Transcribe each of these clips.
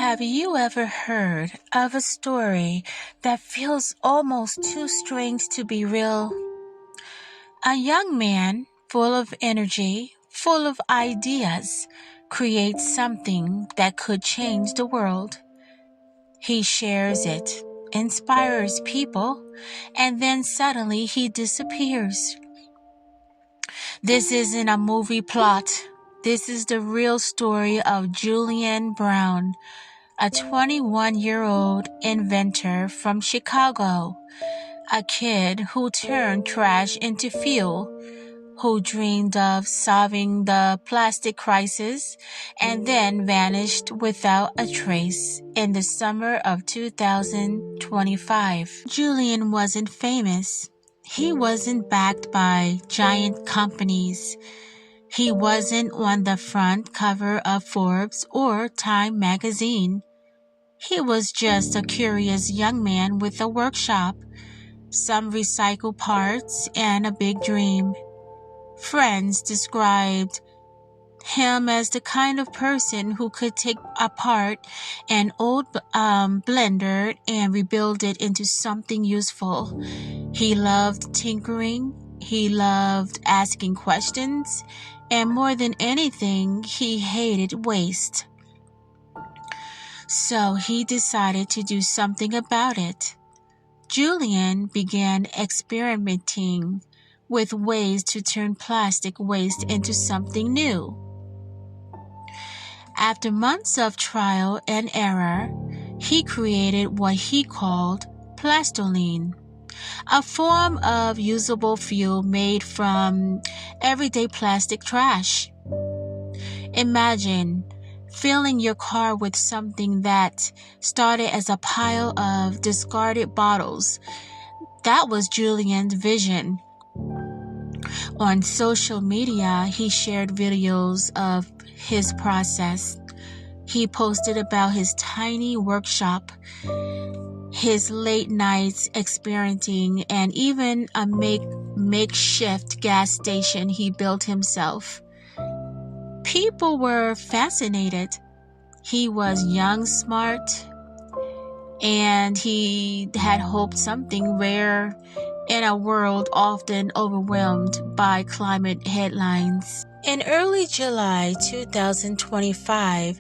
Have you ever heard of a story that feels almost too strange to be real? A young man, full of energy, full of ideas, creates something that could change the world. He shares it, inspires people, and then suddenly he disappears. This isn't a movie plot. This is the real story of Julian Brown, a 21-year-old inventor from Chicago, a kid who turned trash into fuel, who dreamed of solving the plastic crisis and then vanished without a trace in the summer of 2025. Julian wasn't famous. He wasn't backed by giant companies. He wasn't on the front cover of Forbes or Time magazine. He was just a curious young man with a workshop, some recycled parts, and a big dream. Friends described him as the kind of person who could take apart an old blender and rebuild it into something useful. He loved tinkering, he loved asking questions, and more than anything, he hated waste. So he decided to do something about it. Julian began experimenting with ways to turn plastic waste into something new. After months of trial and error, he created what he called Plastoline, a form of usable fuel made from everyday plastic trash. Imagine filling your car with something that started as a pile of discarded bottles. That was Julian's vision. On social media, he shared videos of his process. He posted about his tiny workshop, his late nights experimenting, and even a makeshift gas station he built himself. People were fascinated. He was young, smart, and he had hoped something rare in a world often overwhelmed by climate headlines. In early July 2025,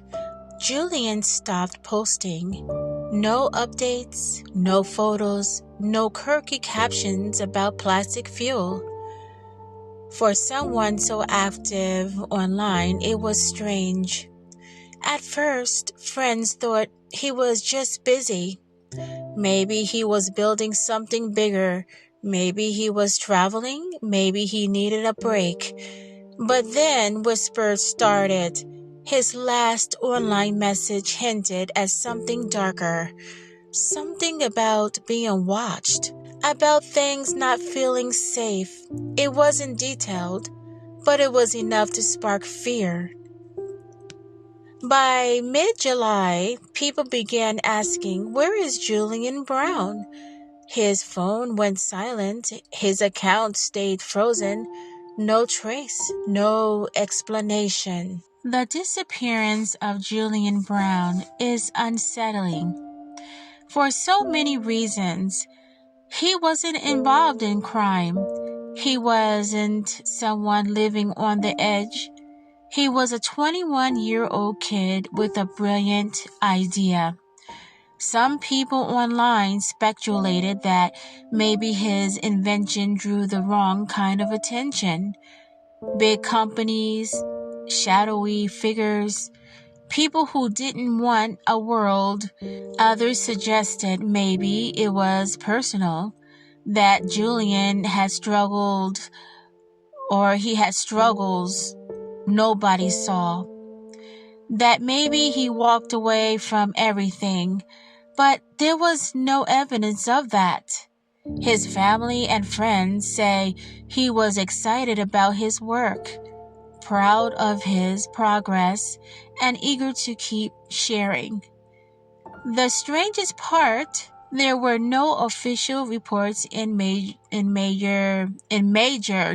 Julian stopped posting. No updates, no photos, no quirky captions about plastic fuel. For someone so active online, it was strange. At first, friends thought he was just busy. Maybe he was building something bigger. Maybe he was traveling. Maybe he needed a break. But then whispers started. His last online message hinted at something darker. Something about being watched. About things not feeling safe. It wasn't detailed, but it was enough to spark fear. By mid-July, people began asking, "Where is Julian Brown?" His phone went silent. His account stayed frozen. No trace, no explanation. The disappearance of Julian Brown is unsettling. For so many reasons. He wasn't involved in crime. He wasn't someone living on the edge. He was a 21-year-old kid with a brilliant idea. Some people online speculated that maybe his invention drew the wrong kind of attention. Big companies, shadowy figures, people who didn't want a world. Others suggested maybe it was personal, that Julian had struggled or he had struggles nobody saw, that maybe he walked away from everything, but there was no evidence of that. His family and friends say he was excited about his work, proud of his progress, and eager to keep sharing. The strangest part, there were no official reports in major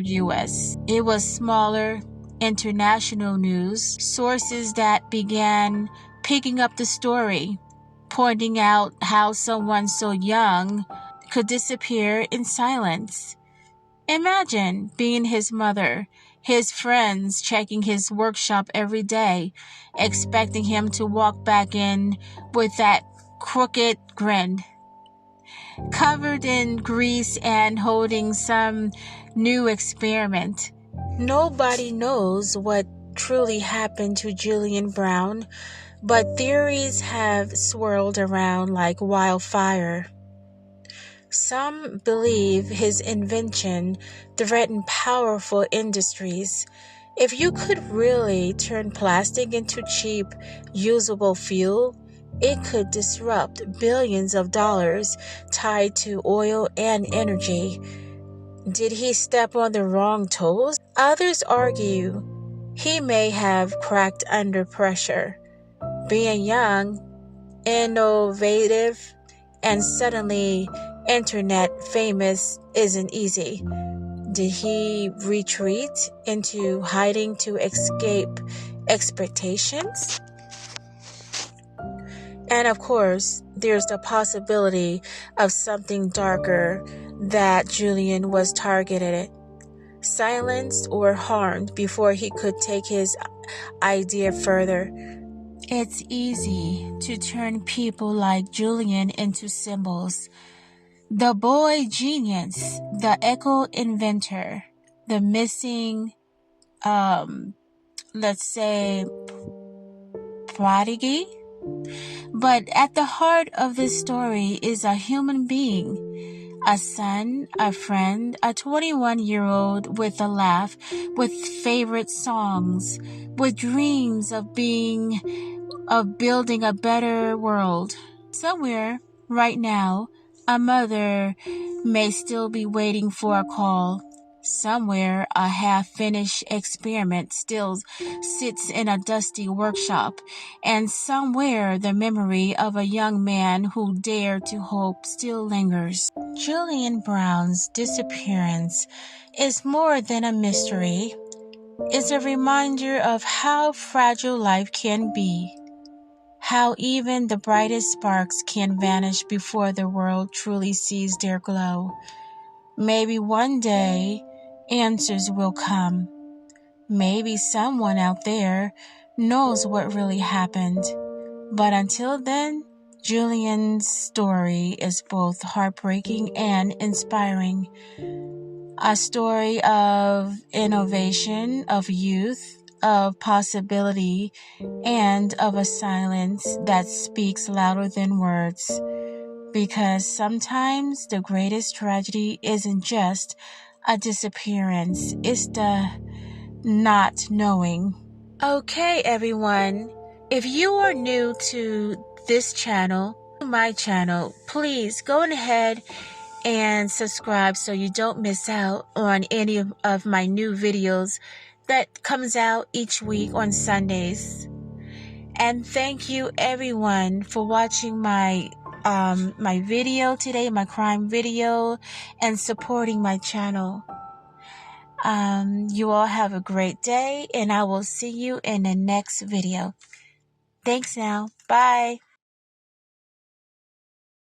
US. It was smaller international news, sources that began picking up the story, pointing out how someone so young could disappear in silence. Imagine being his mother, his friends checking his workshop every day, expecting him to walk back in with that crooked grin, covered in grease and holding some new experiment. Nobody knows what truly happened to Julian Brown, but theories have swirled around like wildfire. Some believe his invention threatened powerful industries. If you could really turn plastic into cheap, usable fuel, it could disrupt billions of dollars tied to oil and energy. Did he step on the wrong toes? Others argue he may have cracked under pressure. Being young, innovative, and suddenly internet famous isn't easy. Did he retreat into hiding to escape expectations? And of course, there's the possibility of something darker, that Julian was targeted, silenced, or harmed before he could take his idea further. It's easy to turn people like Julian into symbols. The boy genius, the eco inventor, the missing, let's say, prodigy. But at the heart of this story is a human being, a son, a friend, a 21-year-old with a laugh, with favorite songs, with dreams of building a better world. Somewhere, right now, a mother may still be waiting for a call. Somewhere, a half-finished experiment still sits in a dusty workshop. And somewhere, the memory of a young man who dared to hope still lingers. Julian Brown's disappearance is more than a mystery. It's a reminder of how fragile life can be. How even the brightest sparks can vanish before the world truly sees their glow. Maybe one day, answers will come. Maybe someone out there knows what really happened. But until then, Julian's story is both heartbreaking and inspiring. A story of innovation, of youth, of possibility, and of a silence that speaks louder than words. Because sometimes the greatest tragedy isn't just a disappearance, it's the not knowing. Okay, everyone, if you are new to this channel, my channel, please go ahead and subscribe so you don't miss out on any of my new videos that comes out each week on Sundays. And thank you everyone for watching my video today, my crime video, and supporting my channel. You all have a great day, and I will see you in the next video. Thanks now. Bye.